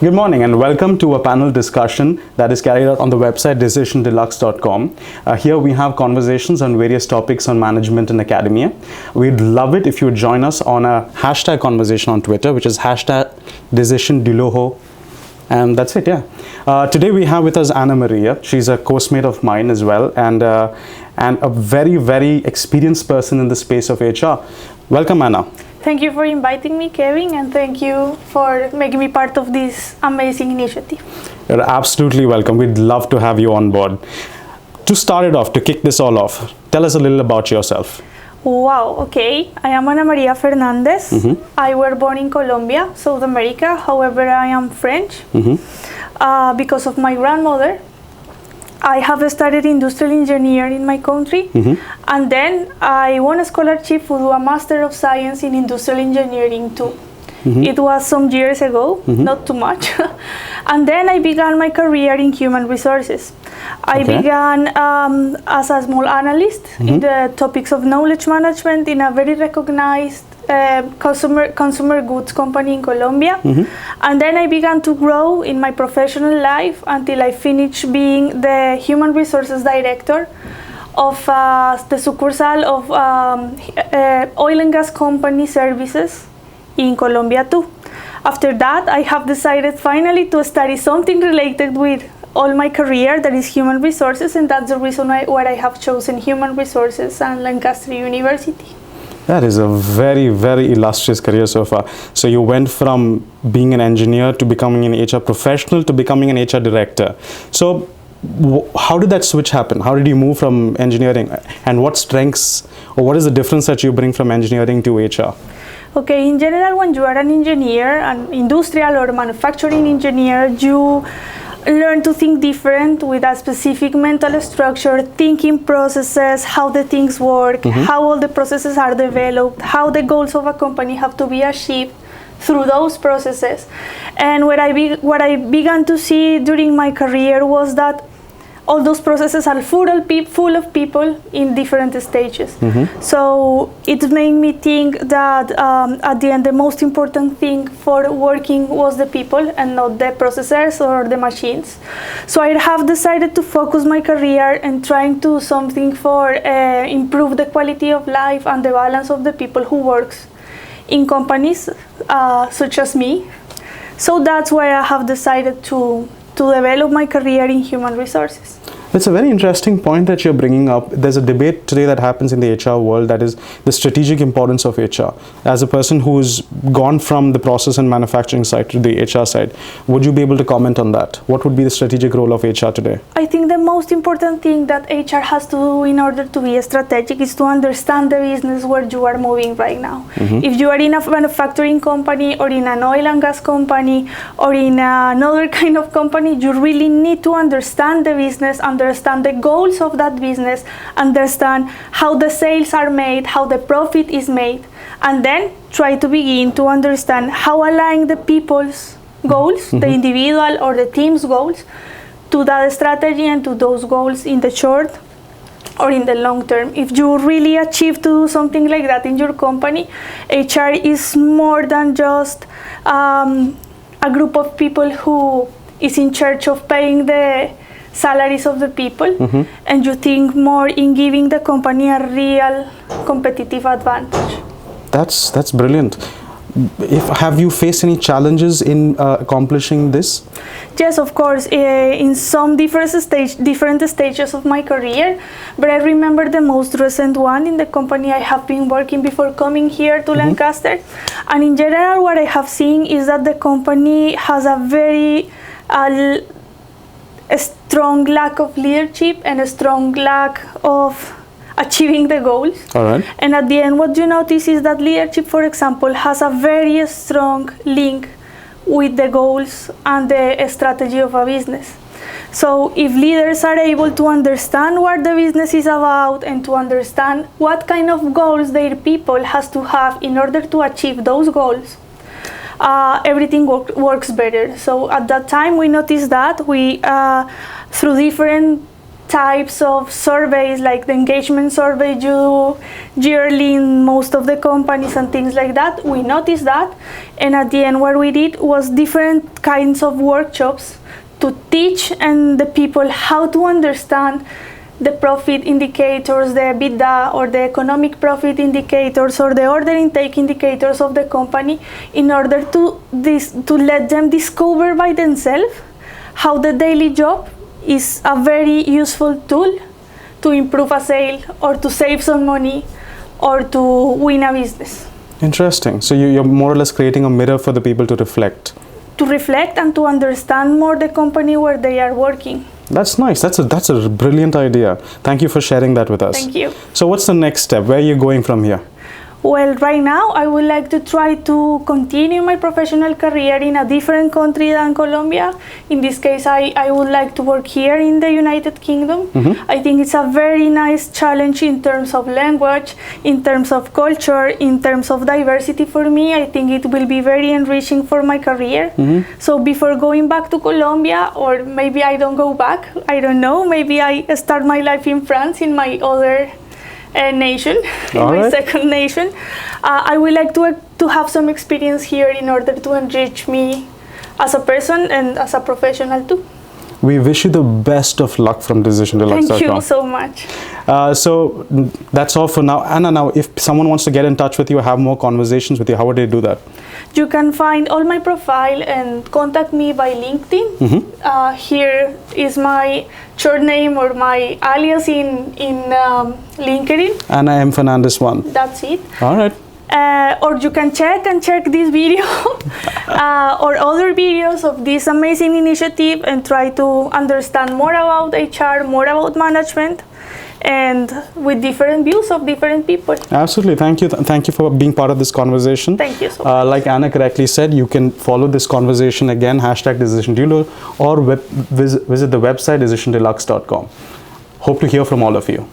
Good morning and welcome to a panel discussion that is carried out on the website decisiondeluxe.com. Here we have conversations on various topics on management and academia. We'd love it if you would join us on a hashtag conversation on Twitter, which is hashtag decisiondeluxe. And that's it, yeah. Today we have with us Anna Maria. She's a course mate of mine as well, and a very, very experienced person in the space of HR. Welcome, Anna. Thank you for inviting me, Kevin, and thank you for making me part of this amazing initiative. You're absolutely welcome. We'd love to have you on board. To start it off, to kick this all off, tell us a little about yourself. Wow, okay. I am Ana Maria Fernandez. I was born in Colombia, South America. However, I am French because of my grandmother. I have studied industrial engineering in my country, and then I won a scholarship to do a Master of Science in Industrial Engineering too. It was some years ago, not too much. And then I began my career in human resources. I began as a small analyst in the topics of knowledge management in a very recognized consumer goods company in Colombia. And then I began to grow in my professional life until I finished being the human resources director of the succursal of oil and gas company services in Colombia too. After that, I have decided finally to study something related with all my career, that is human resources, and that's the reason why I have chosen human resources and Lancaster University. That is a very, very illustrious career so far. So you went from being an engineer to becoming an HR professional to becoming an HR director. So how did that switch happen? How did you move from engineering, and what strengths or what is the difference that you bring from engineering to HR? Okay, in general, when you are an engineer, an industrial or manufacturing engineer, you learn to think different with a specific mental structure, thinking processes, how the things work, how all the processes are developed, how the goals of a company have to be achieved through those processes. And what I began to see during my career was that all those processes are full of people in different stages. So it made me think that at the end, the most important thing for working was the people and not the processors or the machines. So I have decided to focus my career and trying to do something for improve the quality of life and the balance of the people who works in companies such as me. So that's why I have decided to develop my career in human resources. It's a very interesting point that you're bringing up. There's a debate today that happens in the HR world, that is the strategic importance of HR. As a person who's gone from the process and manufacturing side to the HR side, would you be able to comment on that? What would be the strategic role of HR today? I think the most important thing that HR has to do in order to be strategic is to understand the business where you are moving right now. If you are in a manufacturing company or in an oil and gas company or in another kind of company, you really need to understand the business, understand the goals of that business, understand how the sales are made, how the profit is made, and then try to begin to understand how align the people's goals, the individual or the team's goals, to that strategy and to those goals in the short or in the long term. If you really achieve to do something like that in your company, HR is more than just a group of people who is in charge of paying the salaries of the people, and you think more in giving the company a real competitive advantage. That's brilliant. Have you faced any challenges in accomplishing this? Yes, of course, in some different stages of my career, but I remember the most recent one in the company I have been working before coming here to Lancaster. And in general, what I have seen is that the company has a very a strong lack of leadership and a strong lack of achieving the goals. All right. And at the end, what you notice is that leadership, for example, has a very strong link with the goals and the strategy of a business. So if leaders are able to understand what the business is about and to understand what kind of goals their people has to have in order to achieve those goals, everything works better. So at that time we noticed that we through different types of surveys, like the engagement survey you do yearly in most of the companies and things like that. We noticed that, and at the end what we did was different kinds of workshops to teach and the people how to understand the profit indicators, the EBITDA or the economic profit indicators or the order intake indicators of the company, in order to let them discover by themselves how the daily job is a very useful tool to improve a sale or to save some money or to win a business. Interesting. So you're more or less creating a mirror for the people to reflect. To reflect and to understand more the company where they are working. That's nice. That's a brilliant idea. Thank you for sharing that with us. Thank you. So what's the next step? Where are you going from here? Well, right now I would like to try to continue my professional career in a different country than Colombia. In this case, I would like to work here in the United Kingdom. I think it's a very nice challenge in terms of language, in terms of culture, in terms of diversity for me. I think it will be very enriching for my career. So before going back to Colombia, or maybe I don't go back, I don't know, maybe I start my life in France, in my other nation, in my second nation. I would like to have some experience here in order to enrich me as a person and as a professional too. We wish you the best of luck from DecisionDeluxe.com. Thank you so much. So that's all for now. Anna, now if someone wants to get in touch with you, have more conversations with you, how would they do that? You can find all my profile and contact me by LinkedIn. Here is my short name or my alias in LinkedIn. Anna M. Fernandez 1. That's it. All right. Or you can check this video or other videos of this amazing initiative and try to understand more about HR, more about management, and with different views of different people. Absolutely. Thank you. Thank you for being part of this conversation. Thank you so much. Like Anna correctly said, you can follow this conversation again, #DecisionDeluxe, or visit the website DecisionDeluxe.com. Hope to hear from all of you.